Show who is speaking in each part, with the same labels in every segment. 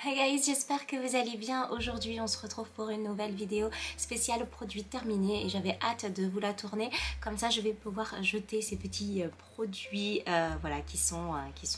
Speaker 1: Hi guys, j'espère que vous allez bien. Aujourd'hui on se retrouve pour une nouvelle vidéo spéciale produits terminés et j'avais hâte de vous la tourner. Comme ça je vais pouvoir jeter ces petits produits voilà, qui sont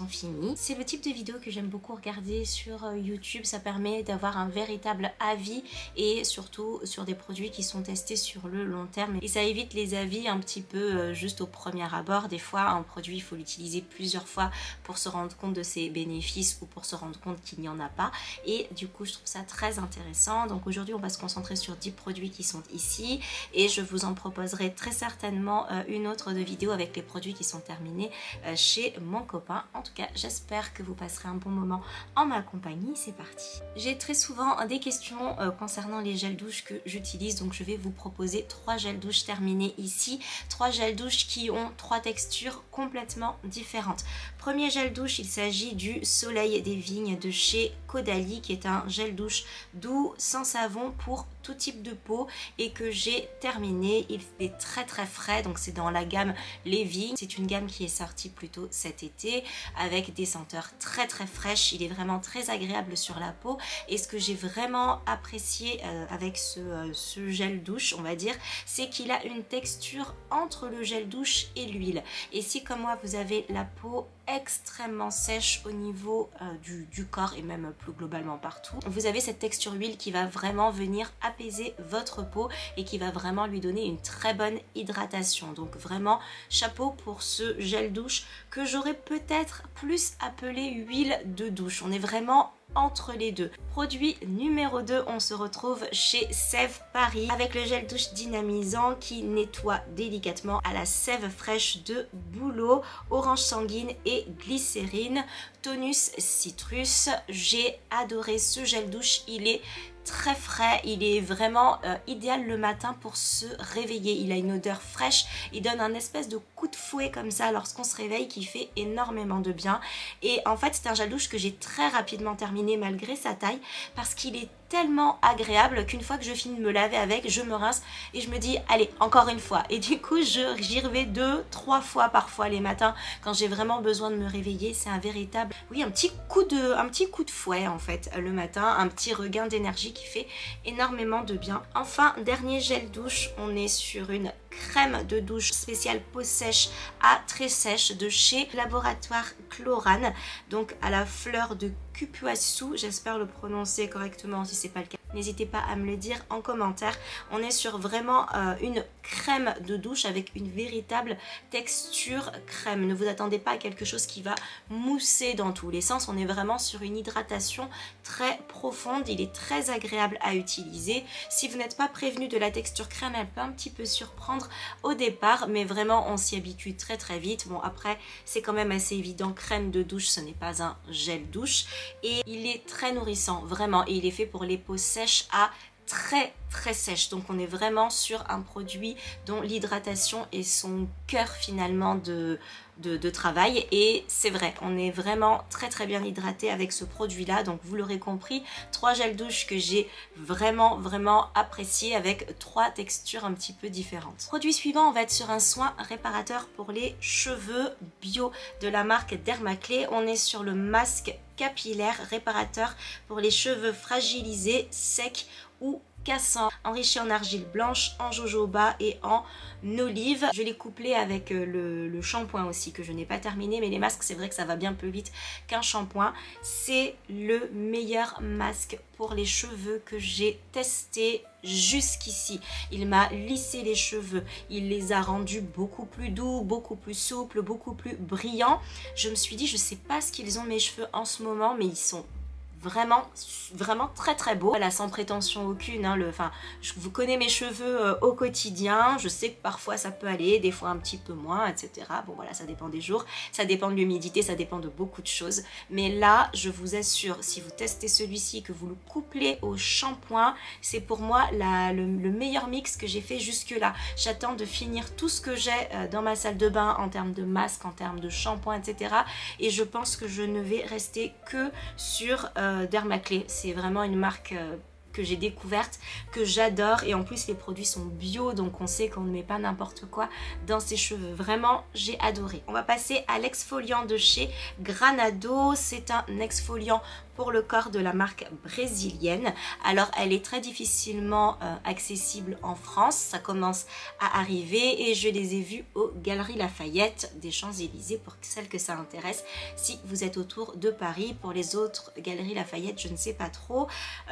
Speaker 1: finis. C'est le type de vidéo que j'aime beaucoup regarder sur YouTube. Ça permet d'avoir un véritable avis et surtout sur des produits qui sont testés sur le long terme. Et ça évite les avis un petit peu juste au premier abord. Des fois un produit il faut l'utiliser plusieurs fois pour se rendre compte de ses bénéfices ou pour se rendre compte qu'il n'y en a pas. Et du coup je trouve ça très intéressant. Donc aujourd'hui on va se concentrer sur 10 produits qui sont ici et je vous en proposerai très certainement une autre de vidéo avec les produits qui sont terminés chez mon copain. En tout cas j'espère que vous passerez un bon moment en ma compagnie. C'est parti. J'ai très souvent des questions concernant les gels douche que j'utilise, donc je vais vous proposer 3 gels douche terminés ici, 3 gels douche qui ont 3 textures complètement différentes. Premier gel douche, il s'agit du Soleil des Vignes de chez Caudalie, qui est un gel douche doux, sans savon pour tout type de peau et que j'ai terminé. Il est très très frais, donc c'est dans la gamme Les Vignes. C'est une gamme qui est sortie plutôt cet été avec des senteurs très très fraîches. Il est vraiment très agréable sur la peau et ce que j'ai vraiment apprécié avec ce gel douche, on va dire, c'est qu'il a une texture entre le gel douche et l'huile. Et si comme moi vous avez la peau extrêmement sèche au niveau du corps et même plus globalement partout, vous avez cette texture huile qui va vraiment venir apaiser votre peau et qui va vraiment lui donner une très bonne hydratation. Donc vraiment chapeau pour ce gel douche que j'aurais peut-être plus appelé huile de douche. On est vraiment entre les deux. Produit numéro 2, on se retrouve chez Sève Paris avec le gel douche dynamisant qui nettoie délicatement à la sève fraîche de bouleau, orange sanguine et glycérine, tonus citrus. J'ai adoré ce gel douche, il est très frais, il est vraiment idéal le matin pour se réveiller. Il a une odeur fraîche, il donne un espèce de coup de fouet comme ça lorsqu'on se réveille qui fait énormément de bien. Et en fait c'est un gel douche que j'ai très rapidement terminé malgré sa taille parce qu'il est tellement agréable qu'une fois que je finis de me laver avec, je me rince et je me dis allez encore une fois, et du coup j'y revais 2-3 fois parfois les matins quand j'ai vraiment besoin de me réveiller. C'est un véritable, oui, un petit coup de fouet en fait le matin, un petit regain d'énergie qui fait énormément de bien. Enfin, dernier gel douche, on est sur une crème de douche spéciale peau sèche à très sèche de chez Laboratoire Chlorane, donc à la fleur de Cupuaçu, j'espère le prononcer correctement. Si c'est pas le cas, n'hésitez pas à me le dire en commentaire. On est sur vraiment une crème de douche avec une véritable texture crème. Ne vous attendez pas à quelque chose qui va mousser dans tous les sens. On est vraiment sur une hydratation très profonde. Il est très agréable à utiliser. Si vous n'êtes pas prévenu de la texture crème, elle peut un petit peu surprendre au départ, mais vraiment on s'y habitue très très vite. Bon, après c'est quand même assez évident, crème de douche ce n'est pas un gel douche et il est très nourrissant vraiment, et il est fait pour les peaux sèches à très très sèche. Donc on est vraiment sur un produit dont l'hydratation est son cœur finalement de travail, et c'est vrai, on est vraiment très très bien hydraté avec ce produit là. Donc vous l'aurez compris, 3 gels douche que j'ai vraiment apprécié avec 3 textures un petit peu différentes. Produit suivant, on va être sur un soin réparateur pour les cheveux bio de la marque Dermaclé. On est sur le masque capillaire réparateur pour les cheveux fragilisés, secs ou cassant, enrichi en argile blanche, en jojoba et en olive. Je l'ai couplé avec le shampoing aussi que je n'ai pas terminé, mais les masques c'est vrai que ça va bien plus vite qu'un shampoing. C'est le meilleur masque pour les cheveux que j'ai testé jusqu'ici. Il m'a lissé les cheveux, il les a rendus beaucoup plus doux, beaucoup plus souples, beaucoup plus brillants. Je me suis dit, je sais pas ce qu'ils ont mes cheveux en ce moment, mais ils sont vraiment très très beau. Voilà, sans prétention aucune, hein, je vous connais mes cheveux au quotidien, je sais que parfois ça peut aller, des fois un petit peu moins, etc. Bon voilà, ça dépend des jours, ça dépend de l'humidité, ça dépend de beaucoup de choses, mais là je vous assure, si vous testez celui-ci, que vous le couplez au shampoing, c'est pour moi le meilleur mix que j'ai fait jusque là. J'attends de finir tout ce que j'ai dans ma salle de bain en termes de masque, en termes de shampoing, etc. et je pense que je ne vais rester que sur Dermaclé. C'est vraiment une marque que j'ai découvertes, que j'adore, et en plus les produits sont bio, donc on sait qu'on ne met pas n'importe quoi dans ses cheveux. Vraiment, j'ai adoré. On va passer à l'exfoliant de chez Granado. C'est un exfoliant pour le corps de la marque brésilienne. Alors elle est très difficilement accessible en France, ça commence à arriver et je les ai vus aux Galeries Lafayette des Champs-Élysées pour celles que ça intéresse si vous êtes autour de Paris. Pour les autres Galeries Lafayette, je ne sais pas trop.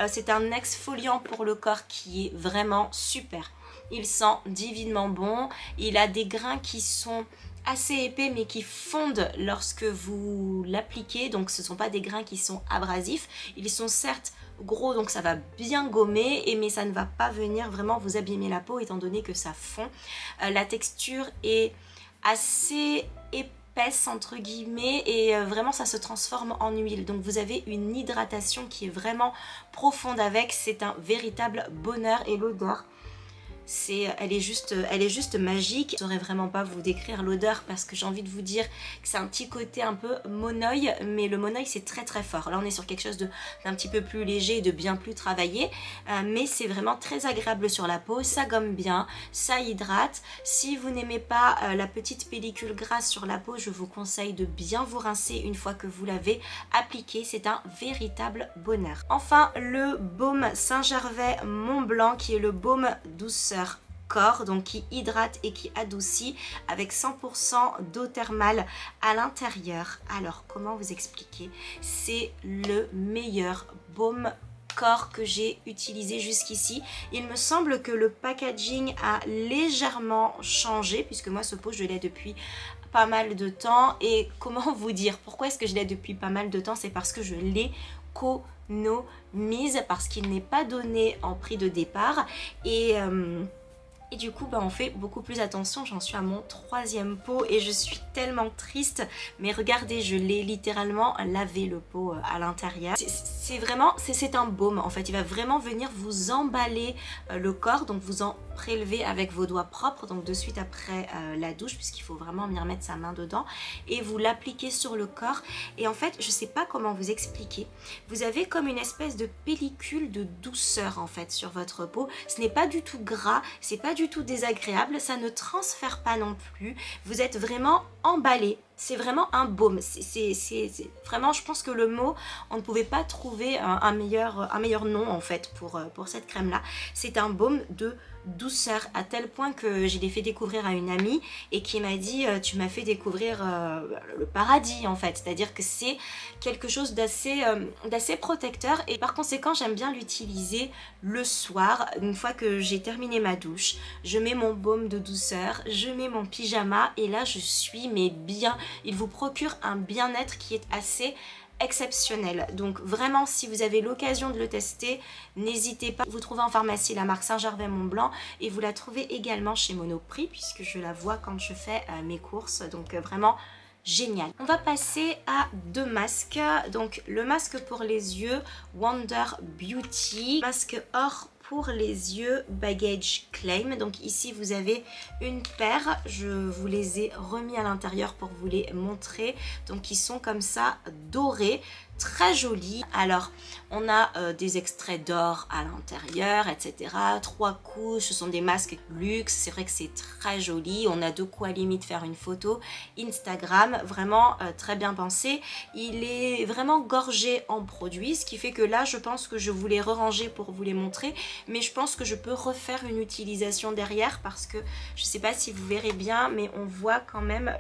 Speaker 1: C'est un exfoliant pour le corps qui est vraiment super. Il sent divinement bon, il a des grains qui sont assez épais mais qui fondent lorsque vous l'appliquez, donc ce ne sont pas des grains qui sont abrasifs, ils sont certes gros donc ça va bien gommer mais ça ne va pas venir vraiment vous abîmer la peau étant donné que ça fond. La texture est assez épaisse entre guillemets et vraiment ça se transforme en huile, donc vous avez une hydratation qui est vraiment profonde avec, c'est un véritable bonheur et l'odeur elle est juste magique. Je ne saurais vraiment pas vous décrire l'odeur parce que j'ai envie de vous dire que c'est un petit côté un peu monoï, mais le monoï c'est très très fort. Là on est sur quelque chose d'un petit peu plus léger et de bien plus travaillé, mais c'est vraiment très agréable sur la peau, ça gomme bien, ça hydrate. Si vous n'aimez pas la petite pellicule grasse sur la peau, je vous conseille de bien vous rincer une fois que vous l'avez appliqué, c'est un véritable bonheur. Enfin le baume Saint-Gervais Mont Blanc qui est le baume douceur corps, donc qui hydrate et qui adoucit avec 100% d'eau thermale à l'intérieur. Alors comment vous expliquer, c'est le meilleur baume corps que j'ai utilisé jusqu'ici. Il me semble que le packaging a légèrement changé puisque moi ce pot je l'ai depuis pas mal de temps. Et comment vous dire pourquoi est-ce que je l'ai depuis pas mal de temps, c'est parce que je l'ai économise, parce qu'il n'est pas donné en prix de départ et du coup on fait beaucoup plus attention. J'en suis à mon 3e pot et je suis tellement triste, mais regardez, je l'ai littéralement lavé le pot à l'intérieur. C'est un baume en fait, il va vraiment venir vous emballer le corps, donc vous en prélever avec vos doigts propres, donc de suite après la douche, puisqu'il faut vraiment venir mettre sa main dedans et vous l'appliquez sur le corps. Et en fait je sais pas comment vous expliquer, vous avez comme une espèce de pellicule de douceur en fait sur votre peau. Ce n'est pas du tout gras, c'est pas du tout désagréable, ça ne transfère pas non plus, vous êtes vraiment emballé. C'est vraiment un baume, c'est vraiment, je pense que le mot, on ne pouvait pas trouver un meilleur nom en fait pour cette crème là. C'est un baume de douceur à tel point que je l'ai fait découvrir à une amie et qui m'a dit tu m'as fait découvrir le paradis en fait, c'est à dire que c'est quelque chose d'assez protecteur et par conséquent j'aime bien l'utiliser le soir. Une fois que j'ai terminé ma douche, je mets mon baume de douceur, je mets mon pyjama et là je suis mais bien. Il vous procure un bien-être qui est assez exceptionnel. Donc vraiment si vous avez l'occasion de le tester, n'hésitez pas. Vous trouvez en pharmacie la marque Saint-Gervais Mont Blanc et vous la trouvez également chez Monoprix puisque je la vois quand je fais mes courses, donc vraiment génial. On va passer à 2 masques. Donc le masque pour les yeux Wonder Beauty, masque or pour les yeux Baggage Claim. Donc ici vous avez une paire, je vous les ai remis à l'intérieur pour vous les montrer. Donc ils sont comme ça dorés, très jolis. Alors on a des extraits d'or à l'intérieur, etc. 3 couches, ce sont des masques luxe, c'est vrai que c'est très joli. On a de quoi limite faire une photo Instagram, vraiment très bien pensé. Il est vraiment gorgé en produits, ce qui fait que là je pense que je vous les re-ranger pour vous les montrer, mais je pense que je peux refaire une utilisation derrière parce que je sais pas si vous verrez bien, mais on voit quand même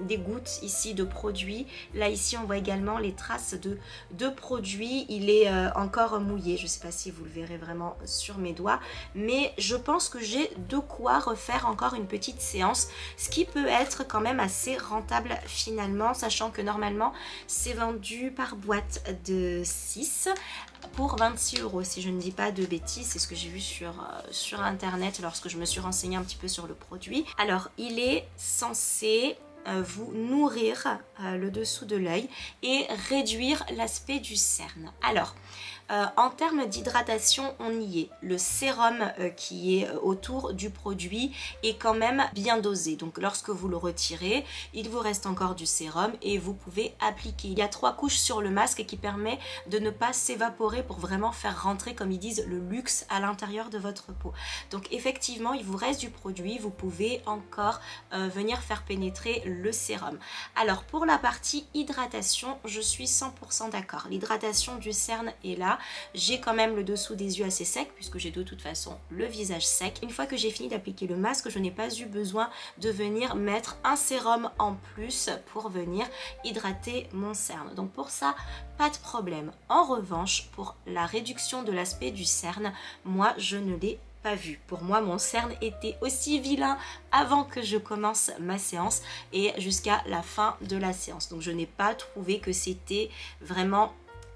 Speaker 1: des gouttes ici de produits. Là ici on voit également les traces de produits. Il est encore mouillé, je sais pas si vous le verrez vraiment sur mes doigts, mais je pense que j'ai de quoi refaire encore une petite séance, ce qui peut être quand même assez rentable finalement, sachant que normalement c'est vendu par boîte de 6 pour 26 € si je ne dis pas de bêtises. C'est ce que j'ai vu sur internet lorsque je me suis renseignée un petit peu sur le produit. Alors il est censé vous nourrir le dessous de l'œil et réduire l'aspect du cerne. Alors, en termes d'hydratation, on y est. Le sérum qui est autour du produit est quand même bien dosé. Donc lorsque vous le retirez, il vous reste encore du sérum et vous pouvez appliquer. Il y a 3 couches sur le masque qui permet de ne pas s'évaporer pour vraiment faire rentrer, comme ils disent, le luxe à l'intérieur de votre peau. Donc effectivement, il vous reste du produit. Vous pouvez encore venir faire pénétrer le sérum. Alors pour la partie hydratation, je suis 100% d'accord. L'hydratation du cerne est là. J'ai quand même le dessous des yeux assez sec puisque j'ai de toute façon le visage sec. Une fois que j'ai fini d'appliquer le masque, je n'ai pas eu besoin de venir mettre un sérum en plus pour venir hydrater mon cerne. Donc pour ça, pas de problème. En revanche, pour la réduction de l'aspect du cerne, moi je ne l'ai pas vu. Pour moi, mon cerne était aussi vilain avant que je commence ma séance et jusqu'à la fin de la séance. Donc je n'ai pas trouvé que c'était vraiment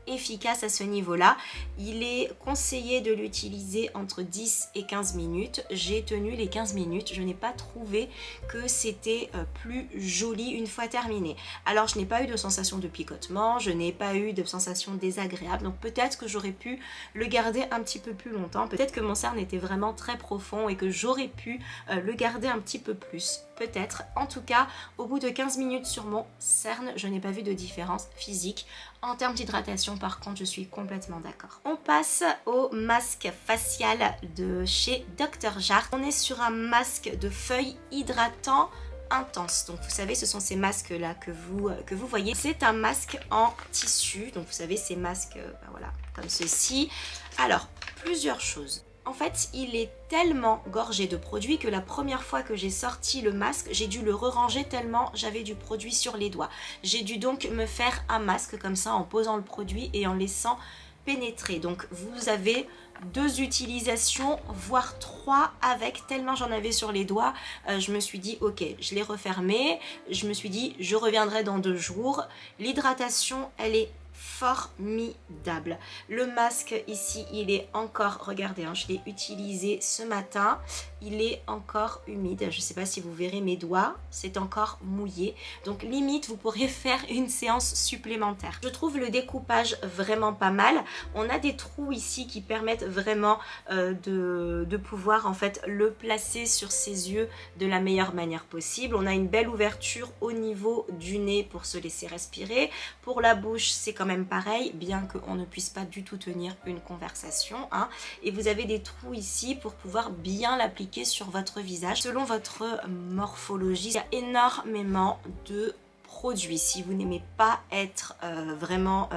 Speaker 1: efficace à ce niveau-là. Il est conseillé de l'utiliser entre 10 et 15 minutes. J'ai tenu les 15 minutes. Je n'ai pas trouvé que c'était plus joli une fois terminé. Alors, je n'ai pas eu de sensation de picotement, je n'ai pas eu de sensation désagréable. Donc, peut-être que j'aurais pu le garder un petit peu plus longtemps. Peut-être que mon cerne était vraiment très profond et que j'aurais pu le garder un petit peu plus. Peut-être. En tout cas, au bout de 15 minutes sur mon cerne, je n'ai pas vu de différence physique. En termes d'hydratation, par contre, je suis complètement d'accord. On passe au masque facial de chez Dr. Jart. On est sur un masque de feuilles hydratant intense. Donc vous savez, ce sont ces masques là que vous voyez. C'est un masque en tissu. Donc vous savez, ces masques voilà, comme ceci. Alors, plusieurs choses. En fait, il est tellement gorgé de produits que la première fois que j'ai sorti le masque, j'ai dû le re-ranger tellement j'avais du produit sur les doigts. J'ai dû donc me faire un masque comme ça en posant le produit et en laissant pénétrer. Donc vous avez 2 utilisations, voire 3 avec, tellement j'en avais sur les doigts. Je me suis dit ok, je l'ai refermé. Je me suis dit je reviendrai dans 2 jours. L'hydratation, elle est formidable. Le masque ici, il est encore, regardez, hein, je l'ai utilisé ce matin, il est encore humide. Je ne sais pas si vous verrez mes doigts, c'est encore mouillé. Donc limite, vous pourrez faire une séance supplémentaire. Je trouve le découpage vraiment pas mal. On a des trous ici qui permettent vraiment de pouvoir en fait le placer sur ses yeux de la meilleure manière possible. On a une belle ouverture au niveau du nez pour se laisser respirer. Pour la bouche, c'est quand même pareil, bien qu'on ne puisse pas du tout tenir une conversation, hein. Et vous avez des trous ici pour pouvoir bien l'appliquer sur votre visage selon votre morphologie. Il y a énormément de produits. Si vous n'aimez pas être vraiment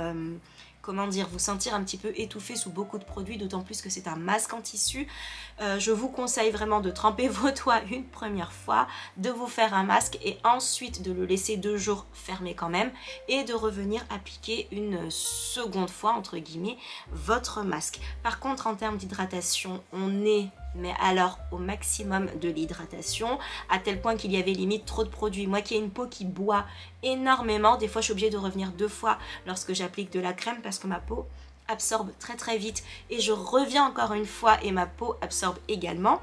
Speaker 1: comment dire, vous sentir un petit peu étouffé sous beaucoup de produits, d'autant plus que c'est un masque en tissu. Je vous conseille vraiment de tremper vos doigts une première fois, de vous faire un masque et ensuite de le laisser 2 jours fermé quand même et de revenir appliquer une seconde fois, entre guillemets, votre masque. Par contre, en termes d'hydratation, on est mais alors au maximum de l'hydratation, à tel point qu'il y avait limite trop de produits. Moi qui ai une peau qui boit énormément, des fois je suis obligée de revenir 2 fois lorsque j'applique de la crème parce que ma peau absorbe très très vite et je reviens encore une fois et ma peau absorbe également.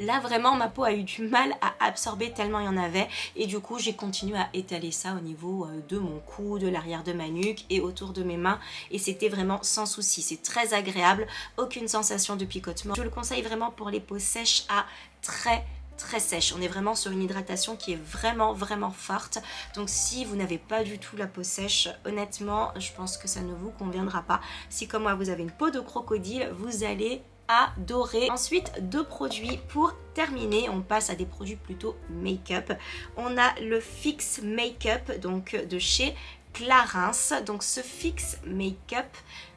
Speaker 1: Là vraiment ma peau a eu du mal à absorber tellement il y en avait et du coup j'ai continué à étaler ça au niveau de mon cou, de l'arrière de ma nuque et autour de mes mains et c'était vraiment sans souci. C'est très agréable, aucune sensation de picotement. Je le conseille vraiment pour les peaux sèches à très sèche. On est vraiment sur une hydratation qui est vraiment forte. Donc si vous n'avez pas du tout la peau sèche, honnêtement je pense que ça ne vous conviendra pas. Si comme moi vous avez une peau de crocodile, vous allez adorer. Ensuite, 2 produits pour terminer. On passe à des produits plutôt make-up. On a le Fix Make-up donc de chez Clarins. Donc ce Fix Make-up,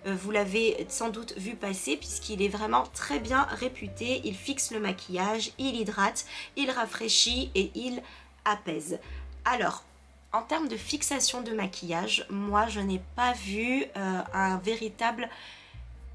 Speaker 1: vous l'avez sans doute vu passer puisqu'il est vraiment très bien réputé. Il fixe le maquillage, il hydrate, il rafraîchit et il apaise. Alors, en termes de fixation de maquillage, moi je n'ai pas vu un véritable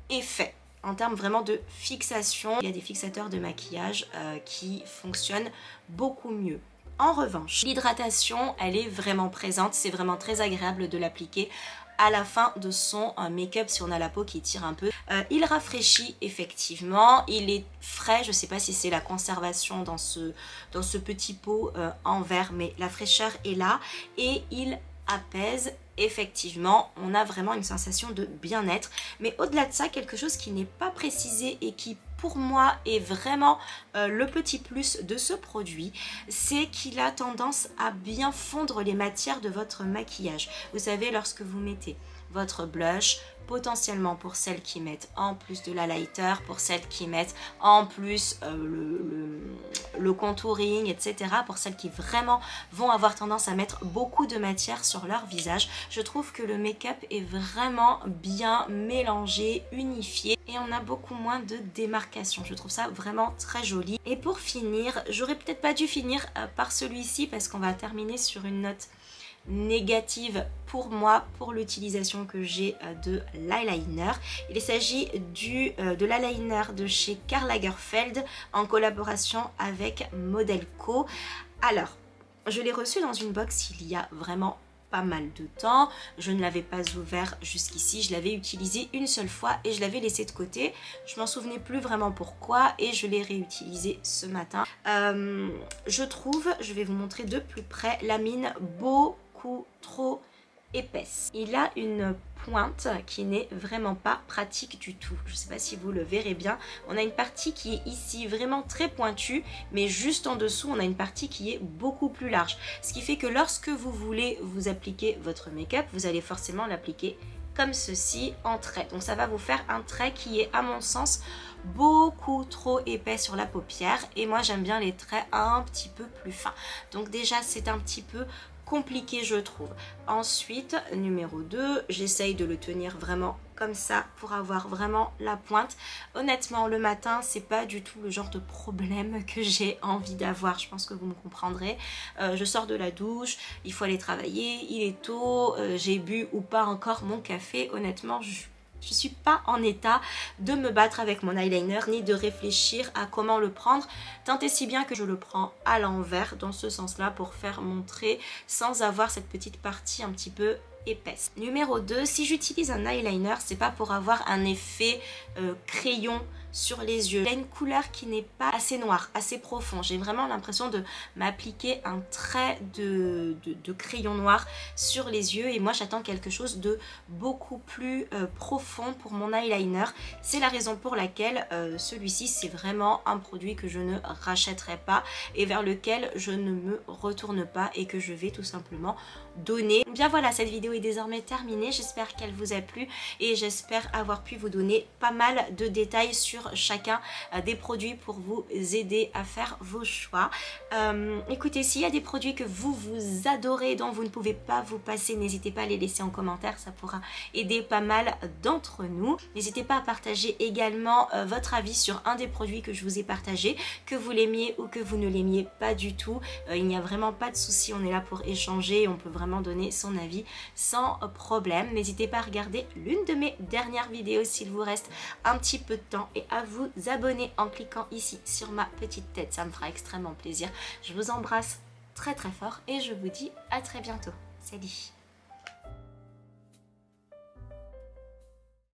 Speaker 1: effet. En termes vraiment de fixation, il y a des fixateurs de maquillage qui fonctionnent beaucoup mieux. En revanche, l'hydratation, elle est vraiment présente, c'est vraiment très agréable de l'appliquer à la fin de son make-up si on a la peau qui tire un peu. Il rafraîchit effectivement, il est frais, je sais pas si c'est la conservation dans ce petit pot en verre, mais la fraîcheur est là et il apaise. Effectivement, on a vraiment une sensation de bien-être, mais au-delà de ça, quelque chose qui n'est pas précisé et qui pour moi est vraiment le petit plus de ce produit, c'est qu'il a tendance à bien fondre les matières de votre maquillage. Vous savez, lorsque vous mettez votre blush, potentiellement pour celles qui mettent en plus de l'highlighter, pour celles qui mettent en plus le contouring, etc. Pour celles qui vraiment vont avoir tendance à mettre beaucoup de matière sur leur visage, je trouve que le make-up est vraiment bien mélangé, unifié et on a beaucoup moins de démarcation. Je trouve ça vraiment très joli. Et pour finir, j'aurais peut-être pas dû finir par celui-ci parce qu'on va terminer sur une note négative pour moi, pour l'utilisation que j'ai de l'eyeliner. Il s'agit de l'eyeliner de chez Karl Lagerfeld en collaboration avec Modelco. Alors, je l'ai reçu dans une box il y a vraiment pas mal de temps, je ne l'avais pas ouvert jusqu'ici, je l'avais utilisé une seule fois et je l'avais laissé de côté, je m'en souvenais plus vraiment pourquoi et je l'ai réutilisé ce matin. Je trouve, je vais vous montrer de plus près, la mine beaucoup trop épaisse. Il a une pointe qui n'est vraiment pas pratique du tout. Je ne sais pas si vous le verrez bien. On a une partie qui est ici vraiment très pointue, mais juste en dessous, on a une partie qui est beaucoup plus large. Ce qui fait que lorsque vous voulez vous appliquer votre make-up, vous allez forcément l'appliquer comme ceci en trait. Donc ça va vous faire un trait qui est à mon sens beaucoup trop épais sur la paupière et moi j'aime bien les traits un petit peu plus fins. Donc déjà c'est un petit peu compliqué je trouve. Ensuite, numéro 2, j'essaye de le tenir vraiment comme ça pour avoir vraiment la pointe. Honnêtement, le matin, c'est pas du tout le genre de problème que j'ai envie d'avoir. Je pense que vous me comprendrez. Je sors de la douche, il faut aller travailler, il est tôt, j'ai bu ou pas encore mon café. Honnêtement, je suis pas en état de me battre avec mon eyeliner ni de réfléchir à comment le prendre, tant et si bien que je le prends à l'envers dans ce sens là pour faire mon trait sans avoir cette petite partie un petit peu épaisse. Numéro 2, si j'utilise un eyeliner, c'est pas pour avoir un effet crayon sur les yeux. Il a une couleur qui n'est pas assez noire, assez profond. J'ai vraiment l'impression de m'appliquer un trait de crayon noir sur les yeux et moi j'attends quelque chose de beaucoup plus profond pour mon eyeliner. C'est la raison pour laquelle celui-ci c'est vraiment un produit que je ne rachèterai pas et vers lequel je ne me retourne pas et que je vais tout simplement donner. Bien voilà, cette vidéo est désormais terminée. J'espère qu'elle vous a plu et j'espère avoir pu vous donner pas mal de détails sur chacun des produits pour vous aider à faire vos choix. Écoutez, s'il y a des produits que vous adorez, dont vous ne pouvez pas vous passer, n'hésitez pas à les laisser en commentaire, ça pourra aider pas mal d'entre nous. N'hésitez pas à partager également votre avis sur un des produits que je vous ai partagé, que vous l'aimiez ou que vous ne l'aimiez pas du tout. Il n'y a vraiment pas de souci, on est là pour échanger, on peut vraiment donner son avis sans problème. N'hésitez pas à regarder l'une de mes dernières vidéos s'il vous reste un petit peu de temps et à vous abonner en cliquant ici sur ma petite tête, ça me fera extrêmement plaisir. Je vous embrasse très très fort et je vous dis à très bientôt. Salut!